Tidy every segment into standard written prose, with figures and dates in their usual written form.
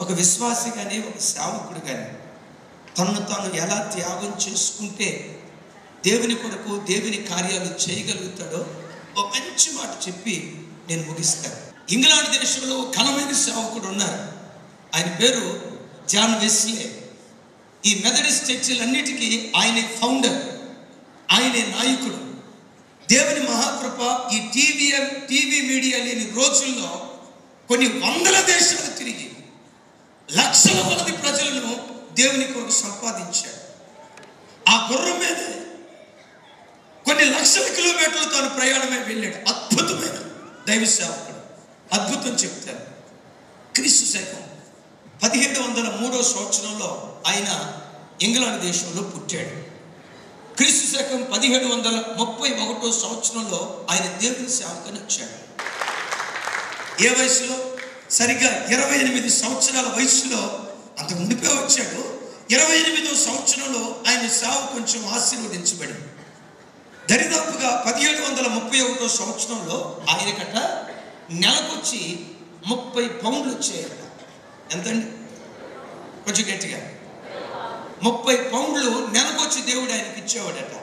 ఒక విశ్వాసి కానీ ఒక సేవకుడు కానీ తనను తాను ఎలా త్యాగం చేసుకుంటే దేవుని కొరకు దేవుని కార్యాలు చేయగలుగుతాడో ఒక మంచి మాట చెప్పి నేను ముగిస్తాను. ఇంగ్లాండ్ దేశంలో ఘనమైన సేవకుడు ఉన్నారు. ఆయన పేరు జాన్ వెస్లే. ఈ మెథడిస్ట్ చర్చిలన్నిటికీ ఆయనే ఫౌండర్, ఆయనే నాయకుడు. దేవుని మహాకృప. ఈ టీవీ మీడియా లేని రోజుల్లో కొన్ని వందల దేశాలు తిరిగి లక్షల మంది ప్రజలను దేవుని కొరకు సంపాదించాడు. ఆ గుర్రం మీద కొన్ని లక్షల కిలోమీటర్లు తాను ప్రయాణమై వెళ్ళాడు. అద్భుతమైన దైవ సేవకుడు. అద్భుతం చెప్తారు. క్రీస్తు శకం 1703 సంవత్సరంలో ఆయన ఇంగ్లాండ్ దేశంలో పుట్టాడు. క్రీస్తు శకం 1731 సంవత్సరంలో ఆయన దేవుని సేవకుని వచ్చాడు. ఏ వయసులో? సరిగ్గా 28 సంవత్సరాల వయసులో. అంత ముందుగా వచ్చాడు. 28వ సంవత్సరంలో ఆయన సేవ కొంచెం ఆశీర్వదించబడింది. దరిదాపుగా 1731 సంవత్సరంలో ఆయనకట నెలకొచ్చి 30 పౌండ్లు వచ్చాయట. ఎంతండి? కొంచెం గట్టిగా. 30 పౌండ్లు నెలకొచ్చి దేవుడు ఆయనకి ఇచ్చేవాడట.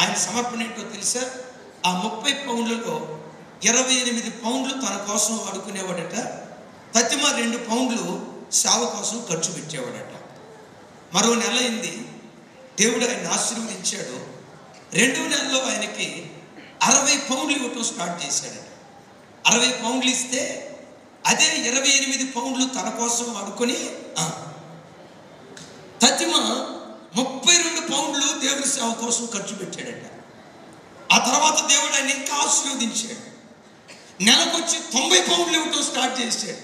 ఆయన సమర్పణ ఏంటో తెలుసా? ఆ 30 పౌండ్లలో 28 పౌండ్లు తన కోసం వాడుకునేవాడట. ప్రతిమ 2 పౌండ్లు సేవ కోసం ఖర్చు పెట్టేవాడట. మరో నెల అయింది. దేవుడు ఆయన ఆశీర్వదించాడు. 2వ నెలలో ఆయనకి 60 పౌండ్లు ఇవ్వటం స్టార్ట్ చేశాడట. 60 పౌండ్లు ఇస్తే అదే 28 పౌండ్లు తన కోసం వాడుకొని ప్రతిమ 32 పౌండ్లు దేవుని సేవ కోసం ఖర్చు పెట్టాడట. ఆ తర్వాత దేవుడు ఆయన ఇంకా ఆశీర్వదించాడు. నెలకొచ్చి 90 పౌండ్లు ఇవ్వటం స్టార్ట్ చేశాడు.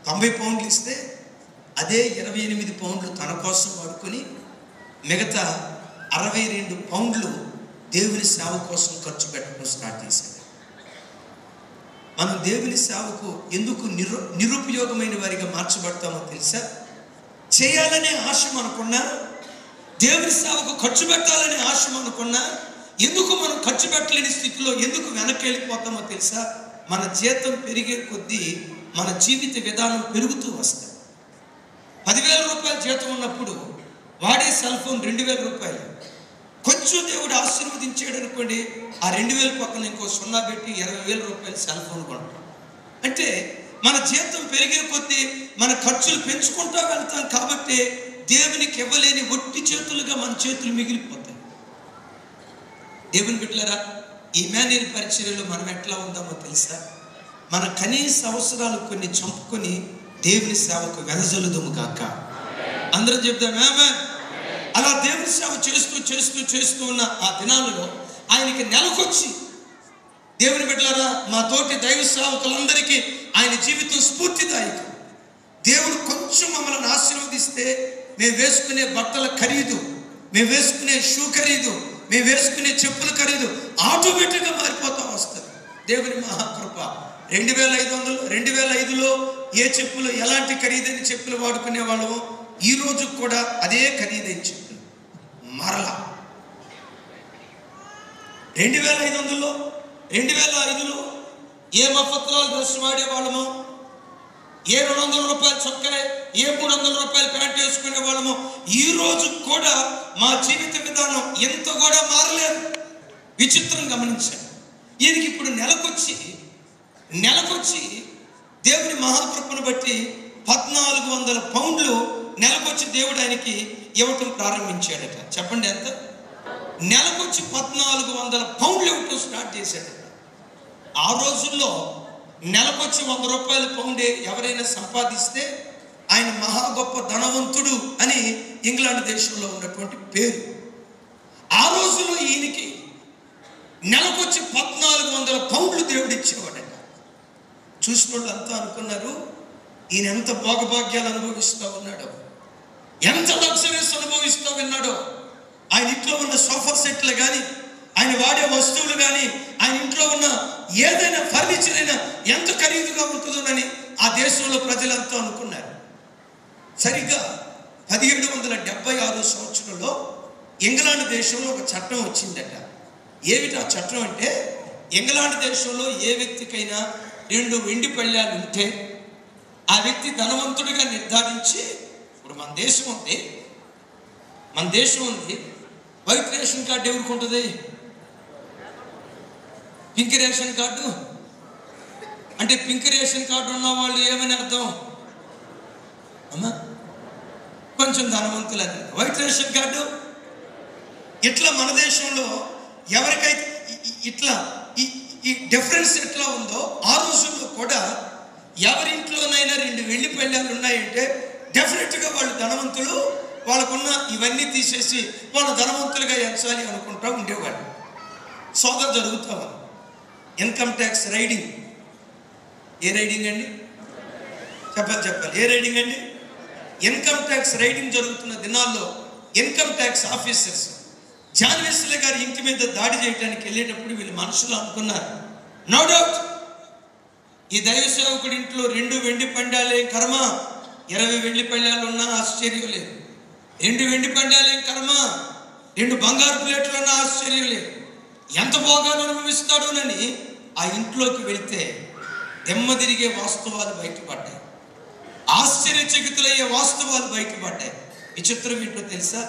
90 పౌండ్లు ఇస్తే అదే 28 పౌండ్లు తన కోసం వాడుకొని మిగతా 62 పౌండ్లు దేవుని సేవ కోసం ఖర్చు పెట్టడం స్టార్ట్ చేశాడు. మనం దేవుని సేవకు ఎందుకు నిరుపయోగమైన వారిగా మార్చబడతామో తెలుసా? చేయాలనే ఆశ మనకున్నా, దేవుని సేవకు ఖర్చు పెట్టాలనే ఆశ మనకున్నా, ఎందుకు మనం ఖర్చు పెట్టలేని స్థితిలో ఎందుకు వెనక్కి వెళ్ళిపోతామో తెలుసా? మన జీతం పెరిగే కొద్దీ మన జీవిత విధానం పెరుగుతూ వస్తుంది. 10,000 రూపాయల జీతం ఉన్నప్పుడు వాడే సెల్ ఫోన్ 2,000 రూపాయలు. కొంచెం దేవుడు ఆశీర్వదించాడు అనుకోండి, ఆ 2,000 పక్కన ఇంకో 0 పెట్టి 20,000 రూపాయలు సెల్ ఫోన్ కొంటాం. అంటే మన జీతం పెరిగే కొద్దీ మన ఖర్చులు పెంచుకుంటూ వెళ్తాం. కాబట్టి దేవునికి ఇవ్వలేని ఒట్టి చేతులుగా మన చేతులు మిగిలిపోతాయి. దేవుని బిడ్డలారా, ఈ ఇమ్మాన్యుయేల్ పరిచర్యలో మనం ఎట్లా ఉందామో తెలుసా? మన కనీస అవసరాలు కొన్ని చంపుకొని దేవుని సేవకు వెదజల్లుదుము గాక. అందరం చెప్తాం ఆమేన్. అలా దేవుని సేవ చేస్తూ ఉన్న ఆ దినాలలో ఆయనకి నెలకొచ్చి, దేవుని బిడ్డలారా, మా తోటి దైవ సేవకులందరికీ ఆయన జీవితం స్ఫూర్తిదాయకం. దేవుడు కొంచెం మమ్మల్ని ఆశీర్వదిస్తే మేము వేసుకునే బట్టల ఖరీదు, మేము వేసుకునే షూ ఖరీదు, మేము వేసుకునే చెప్పుల ఖరీదు ఆటోమేటిక్గా మారిపోతూ వస్తుంది. దేవుని మహాకృప. 2005లో ఏ చెప్పులు, ఎలాంటి ఖరీదైన చెప్పులు వాడుకునే వాళ్ళము, ఈ రోజు కూడా అదే ఖరీదైన చెప్పులు మరలా 2005లో ఏ మఫత్రాలు డ్రెస్ వాడేవాళ్ళము, ఏ 200 రూపాయల చొక్కా, ఏ 300 రూపాయల ప్యాంట్ వేసుకునే వాళ్ళము, ఈ రోజు కూడా మా జీవిత విధానం ఎంత కూడా మారలేదు. విచిత్రం గమనించాను. ఈయనకి ఇప్పుడు నెలకొచ్చి దేవుని మహాకృపను బట్టి 1,400 పౌండ్లు నెలకొచ్చి దేవుడు ఆయనకి ఇవ్వటం ప్రారంభించాడట. చెప్పండి ఎంత? నెలకొచ్చి 1,400 పౌండ్లు ఇవ్వటం స్టార్ట్ చేశాడట. ఆ రోజుల్లో నెలకొచ్చి 100 రూపాయల పౌండే ఎవరైనా సంపాదిస్తే ఆయన మహా గొప్ప ధనవంతుడు అని ఇంగ్లాండ్ దేశంలో ఉన్నటువంటి పేరు. ఆ రోజుల్లో ఈయనకి నెలకొచ్చి 1,400 పౌండ్లు దేవుడు ఇచ్చేవాడట. చూసిన వాళ్ళు అంతా అనుకున్నారు, ఈయన ఎంత భోగభాగ్యాలు అనుభవిస్తూ ఉన్నాడో, ఎంత లగ్జరీస్ అనుభవిస్తూ ఉన్నాడో. ఆయన ఇంట్లో ఉన్న సోఫా సెట్లు కానీ, ఆయన వాడే వస్తువులు కానీ, ఆయన ఇంట్లో ఉన్న ఏదైనా ఫర్నిచర్ అయినా ఎంత ఖరీదుగా ఉంటుందోనని ఆ దేశంలో ప్రజలంతా అనుకున్నారు. సరిగ్గా 1776 సంవత్సరంలో ఇంగ్లాండ్ దేశంలో ఒక చట్టం వచ్చిందట. ఏమిటి ఆ చట్టం అంటే, ఇంగ్లాండ్ దేశంలో ఏ వ్యక్తికైనా 2 వెండి పళ్ళాలు ఉంటే ఆ వ్యక్తి ధనవంతుడిగా నిర్ధారించి, ఇప్పుడు మన దేశం ఉంది, వైట్ రేషన్ కార్డు ఎవరికి ఉంటుంది? పింక్ రేషన్ కార్డు అంటే పింక్ రేషన్ కార్డు ఉన్న వాళ్ళు ఏమని అర్థం అమ్మా? కొంచెం ధనవంతులు అని. వైట్ రేషన్ కార్డు ఇట్లా మన దేశంలో ఎవరికైతే ఇట్లా ఈ డిఫరెన్స్ ఎట్లా ఉందో, ఆ రోజుల్లో కూడా ఎవరింట్లోనైనా 2 వెండి పళ్ళాలు ఉన్నాయంటే డెఫినెట్గా వాళ్ళు ధనవంతులు. వాళ్ళకున్న ఇవన్నీ తీసేసి వాళ్ళు ధనవంతులుగా ఎంచాలి అనుకుంటూ ఉండేవాళ్ళు. సోదరు జరుగుతాం. Income tax raiding. ఏ రైడింగ్ అండి? చెప్పాలి. ఏ రైడింగ్ అండి? ఇన్కమ్ ట్యాక్స్ రైడింగ్ జరుగుతున్న దినాల్లో income tax officers John Wesley గారి ఇంటి మీద దాడి చేయడానికి వెళ్ళేటప్పుడు వీళ్ళు మనసులో అనుకున్నారు, నో డౌట్ ఈ దైవ సేవకుడి ఇంట్లో 2 వెండి పండాలే కర్మ, 20 వెండి పళ్ళాలు ఉన్నా ఆశ్చర్యం లేదు. 2 వెండి పండాలే కర్మ, 2 బంగారు ప్లేట్లు ఉన్నా ఆశ్చర్యం లేదు. ఎంత భోగాన్ని అనుభవిస్తాడోనని ఆ ఇంట్లోకి వెళితే దెమ్మ తిరిగే వాస్తవాలు బయటపడ్డాయి. ఆశ్చర్యచకితులయ్యే వాస్తవాలు బయటపడ్డాయి. విచిత్రం ఏంటో తెలుసా?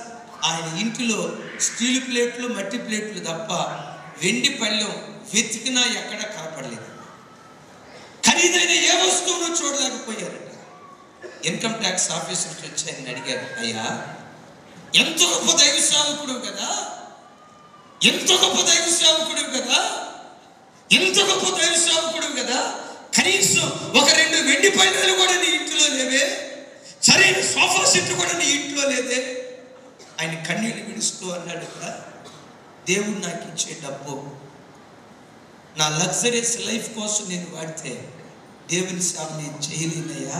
ఆయన ఇంటిలో స్టీల్ ప్లేట్లు, మట్టి ప్లేట్లు తప్ప వెండి పళ్ళెం వెతికినా ఎక్కడ కనపడలేదు. ఖరీదైన ఏ వస్తువును చూడలేకపోయారట. ఇన్కమ్ ట్యాక్స్ ఆఫీసర్స్ వచ్చి ఆయన అడిగారు, అయ్యా ఎంత గొప్ప దైవ సేవకుడు కదా, ఎంత గొప్ప దైవ సేవకుడు కదా, ఎంత గొప్ప దైవ సేవకుడు కదా, కనీసం ఒక 2 వెండి పళ్ళాలు కూడా నీ ఇంట్లో లేవే, సరైన సోఫా సెట్ కూడా నీ ఇంట్లో లేదే. ఆయన కన్నీళ్ళు విడుస్తూ అన్నాడు కదా, దేవుడు నాకు ఇచ్చే డబ్బు నా లగ్జరీస్ లైఫ్ కోసం నేను వాడితే దేవుని సేవ నేను చేయలేనయ్యా.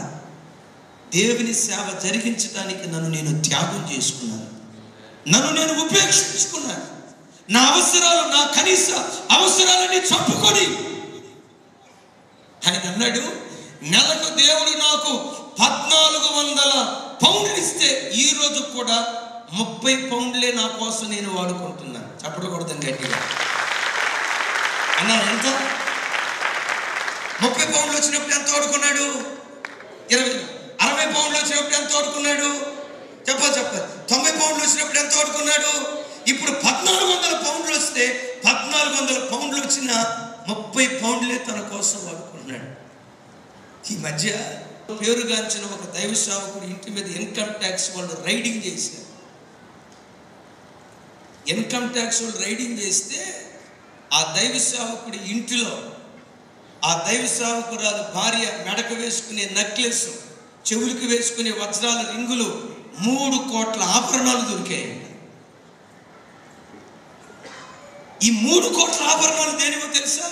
దేవుని సేవ జరిగించడానికి నన్ను నేను త్యాగం చేసుకున్నాను, నన్ను నేను ఉపేక్షించుకున్నాను. నా అవసరాలు, నా కనీస అవసరాలని చంపుకొని ఆయన అన్నాడు, నెలకు దేవుడు నాకు 1400 పౌండ్లు ఇస్తే ఈ రోజు కూడా 30 పౌండ్లే నా కోసం నేను వాడుకుంటున్నాను. చెప్పకూడదని గట్టిగా అన్నా. ఎంత 30 పౌండ్లు వచ్చినప్పుడు ఎంత వాడుకున్నాడు? 60 పౌండ్లు వచ్చినప్పుడు ఎంత వాడుకున్నాడు? చెప్పాలి. 90 పౌండ్లు వచ్చినప్పుడు ఎంత వాడుకున్నాడు? ఇప్పుడు 1400 పౌండ్లు వస్తే 1400 పౌండ్లు వచ్చిన 30 పౌండ్లే తన కోసం వాడుకున్నాడు. ఈ మధ్య పేరుగాంచిన ఒక దైవ సేవకుడు ఇంటి మీద ఇన్కమ్ ట్యాక్స్ వాళ్ళు రైడింగ్ చేశారు. ఇన్కమ్ ట్యాక్స్ వాళ్ళు రైడింగ్ చేస్తే ఆ దైవ సేవకుడి ఇంటిలో ఆ దైవ సేవకురాలు భార్య మెడకు వేసుకునే నెక్లెస్, చెవులకు వేసుకునే వజ్రాల రింగులు, 3 కోట్ల ఆభరణాలు దొరికాయి. ఈ 3 కోట్ల ఆభరణాలు దేనివో తెలుసా?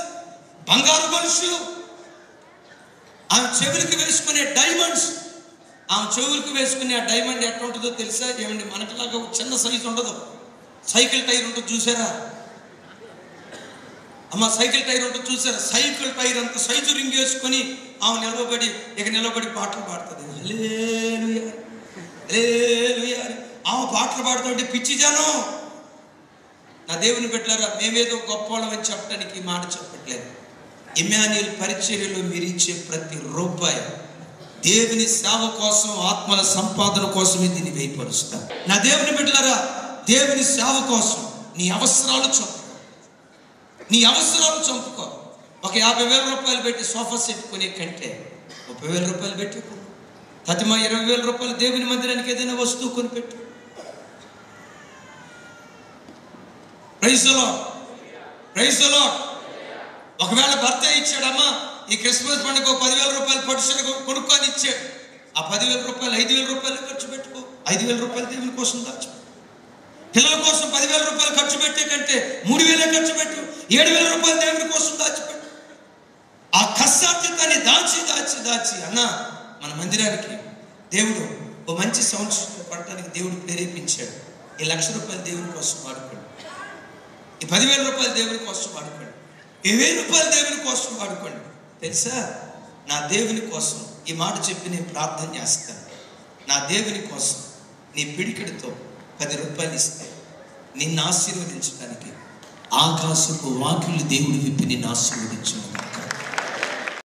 బంగారు గొలుసులు, ఆమె చెవులకు వేసుకునే డైమండ్స్. ఆమె చెవులకు వేసుకునే ఆ డైమండ్ ఎట్లా ఉంటుందో తెలుసా? ఏమండి, మనకులాగా చిన్న సైజు ఉండదు. సైకిల్ టైర్ ఉంటుంది చూసారా అమ్మ? సైకిల్ టైర్ ఉంటుంది చూసారా? సైకిల్ టైర్ అంత సైజు రింగ్ వేసుకొని ఆమె నిలబడి పాటలు పాడుతుంది. హల్లెలూయా హల్లెలూయా. ఆమె పాటలు పాడుతుంటే పిచ్చి జనం. నా దేవుని బిడ్డలారా, మేమేదో గొప్పవాళ్ళం అని చెప్పడానికి ఈ మాట చెప్పట్లేదు. ఇమ్మాన్యుయేల్ పరిచర్యలో మీరు ఇచ్చే ప్రతి రూపాయి దేవుని సేవ కోసం, ఆత్మల సంపాదన కోసమే దీన్ని వ్యయపరుస్తా. నా దేవుని బిడ్డలారా, దేవుని సేవ కోసం నీ అవసరాలు చంపుకో. ఒక 50,000 రూపాయలు పెట్టి సోఫా సెట్ కొనే కంటే 30,000 రూపాయలు పెట్టి ప్రతిమా 20,000 రూపాయలు దేవుని మందిరానికి ఏదైనా వస్తువు కొనిపెట్టు. Praise the lord. ఒకవేళ భర్త ఇచ్చాడమ్మా, ఈ క్రిస్మస్ పండుగ 10,000 రూపాయలు పట్టు కొనుక్కొని ఇచ్చాడు. ఆ 10,000 రూపాయలు 5,000 రూపాయలు ఖర్చు పెట్టుకో. 5,000 రూపాయలు దేవుని కోసం దాచు. పిల్లల కోసం 10,000 రూపాయలు ఖర్చు పెట్టే కంటే 3,000 ఖర్చు పెట్టు. 7,000 రూపాయలు దేవుని కోసం దాచిపెట్టు. ఆ కష్టార్జితాన్ని దాచి అన్న, మన మందిరానికి దేవుడు ఓ మంచి సౌండ్ సిస్టమ్ పడటానికి దేవుడు ప్రేరేపించాడు. ఈ 1,00,000 రూపాయలు దేవుని కోసం వాడుకోండి. ఈ 10,000 రూపాయలు దేవుని కోసం వాడుకోండి. 1,000 రూపాయలు దేవుని కోసం వాడుకోండి. తెలుసా, నా దేవుని కోసం ఈ మాట చెప్పి నేను ప్రార్థన చేస్తాను. నా దేవుని కోసం నీ పిడికిడితో 10 రూపాయలు ఇస్తే నిన్ను ఆశీర్వదించడానికి ఆకాశపు వాకిళ్ళు దేవుడు విప్పి నిన్ను ఆశీర్వదించు.